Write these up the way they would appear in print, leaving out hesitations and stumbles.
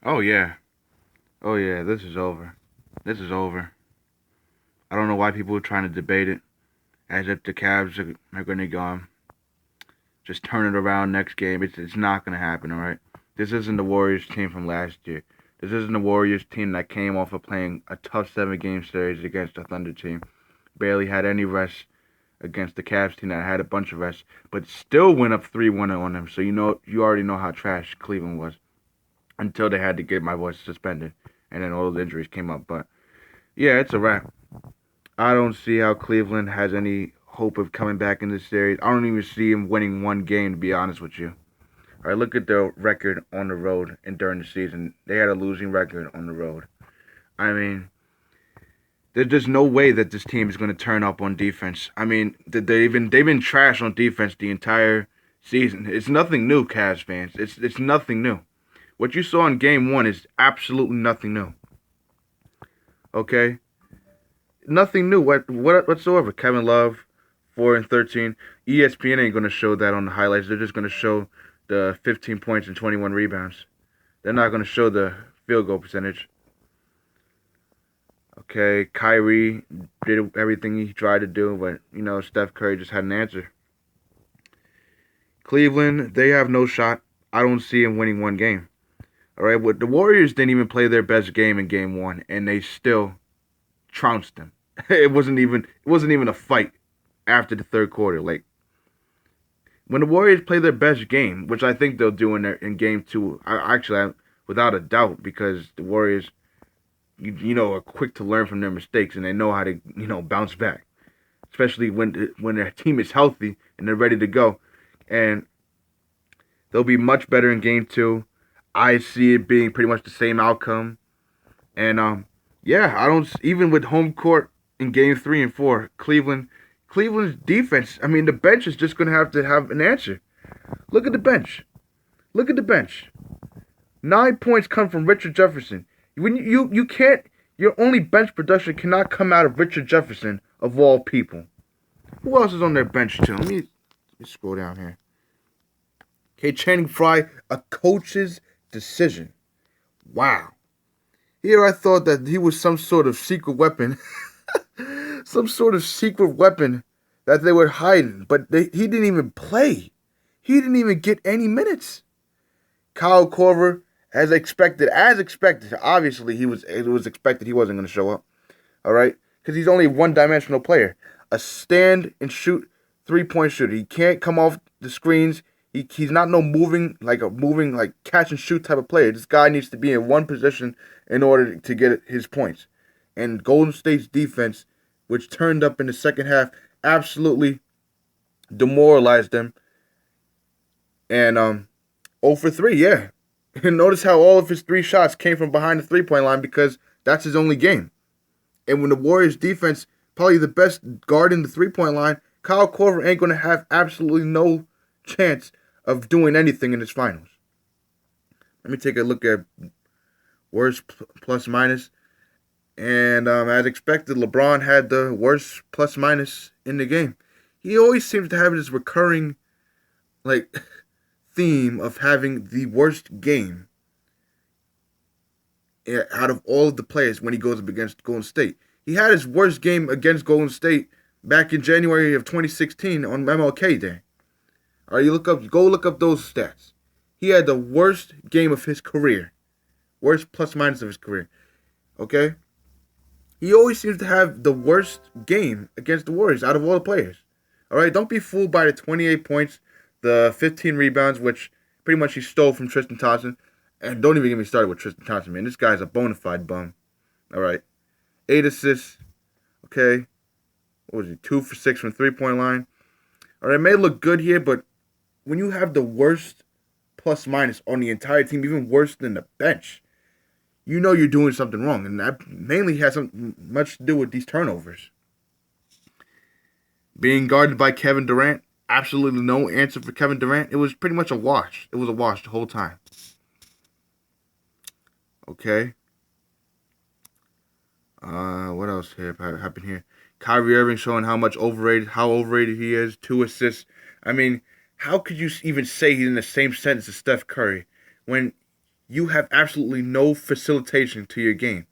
Oh yeah. Oh yeah. This is over. This is over. I don't know why people are trying to debate it as if the Cavs are going to just turn it around next game. It's not going to happen. All right. This isn't the Warriors team from last year. This isn't the Warriors team that came off of playing a tough 7 game series against the Thunder team. Barely had any rest against the Cavs team that had a bunch of rest, but still went up 3-1 on them. So you already know how trash Cleveland was until they had to get my voice suspended, and then all those injuries came up. But yeah, it's a wrap. I don't see how Cleveland has any hope of coming back in this series. I don't even see him winning one game, to be honest with you. All right, look at their record on the road and during the season. They had a losing record on the road. I mean, there's just no way that this team is going to turn up on defense. I mean, they've been trash on defense the entire season. It's nothing new, Cavs fans. It's nothing new. What you saw in Game 1 is absolutely nothing new. Okay, nothing new whatsoever. Kevin Love, 4 and 13. ESPN ain't going to show that on the highlights. They're just going to show the 15 points and 21 rebounds. They're not going to show the field goal percentage. Okay, Kyrie did everything he tried to do, but Steph Curry just had an answer. Cleveland, they have no shot. I don't see him winning one game. All right, but the Warriors didn't even play their best game in Game 1, and they still trounced them. It wasn't even a fight after the third quarter. Like when the Warriors play their best game, which I think they'll do in Game 2, without a doubt, because the Warriors are quick to learn from their mistakes and they know how to bounce back, especially when their team is healthy and they're ready to go, and they'll be much better in Game 2. I see it being pretty much the same outcome, and yeah, I don't even with home court in Game 3 and 4, Cleveland's defense. I mean, the bench is just gonna have to have an answer. Look at the bench. Look at the bench. 9 points come from Richard Jefferson. When you can't, your only bench production cannot come out of Richard Jefferson of all people. Who else is on their bench too? Let me scroll down here. Okay, Channing Frye, a coach's decision. Wow. Here I thought that he was some sort of secret weapon, some sort of secret weapon that they were hiding, but he didn't even play. He didn't even get any minutes. Kyle Korver, as expected. Obviously, it was expected he wasn't going to show up. All right, because he's only a one-dimensional player, a stand and shoot 3-point shooter. He can't come off the screens. He's not no moving like catch and shoot type of player. This guy needs to be in one position in order to get his points. And Golden State's defense, which turned up in the second half, absolutely demoralized them. And 0 for 3, yeah. And notice how all of his 3 shots came from behind the 3-point line because that's his only game. And when the Warriors defense, probably the best guard in the 3-point line, Kyle Korver ain't going to have absolutely no chance of doing anything in this finals. Let me take a look at worst plus minus. And as expected, LeBron had the worst plus minus in the game. He always seems to have this recurring, like, theme of having the worst game out of all of the players when he goes up against Golden State. He had his worst game against Golden State back in January of 2016 on MLK Day. All right, go look up those stats. He had the worst game of his career, worst plus minus of his career. Okay, he always seems to have the worst game against the Warriors out of all the players. All right, don't be fooled by the 28 points, the 15 rebounds, which pretty much he stole from Tristan Thompson. And don't even get me started with Tristan Thompson, man. This guy's a bona fide bum. All right, 8 assists. Okay, what was he? 2 for 6 from 3-point line. All right, it may look good here, but when you have the worst plus minus on the entire team, even worse than the bench, you know you're doing something wrong, and that mainly has much to do with these turnovers. Being guarded by Kevin Durant, absolutely no answer for Kevin Durant. It was pretty much a wash. It was a wash the whole time. Okay. What else happened here? Kyrie Irving showing how overrated he is. 2 assists. I mean, how could you even say he's in the same sentence as Steph Curry when you have absolutely no facilitation to your game.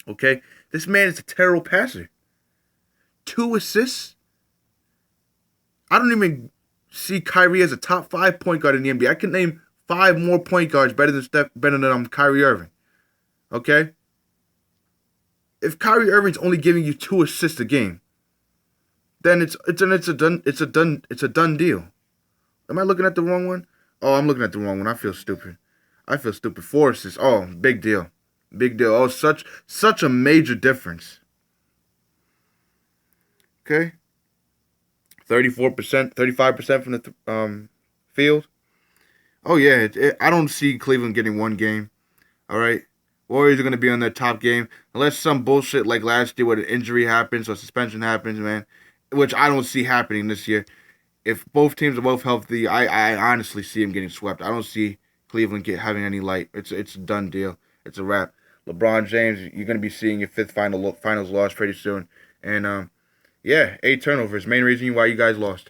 Okay? This man is a terrible passer. 2 assists? I don't even see Kyrie as a top 5 point guard in the NBA. I can name 5 more point guards better than Kyrie Irving. Okay? If Kyrie Irving's only giving you 2 assists a game, then it's a done deal. Am I looking at the wrong one? Oh, I'm looking at the wrong one. I feel stupid. I feel stupid. 4 assists. Oh, big deal. Big deal. Oh, such a major difference. Okay? 34%, 35% from the field. Oh yeah, I don't see Cleveland getting one game. All right, Warriors are gonna be on their top game unless some bullshit like last year where an injury happens or suspension happens, man. Which I don't see happening this year. If both teams are both healthy, I honestly see them getting swept. I don't see Cleveland having any light. It's a done deal. It's a wrap. LeBron James, you're gonna be seeing your fifth finals loss pretty soon, and yeah, 8 turnovers. Main reason why you guys lost.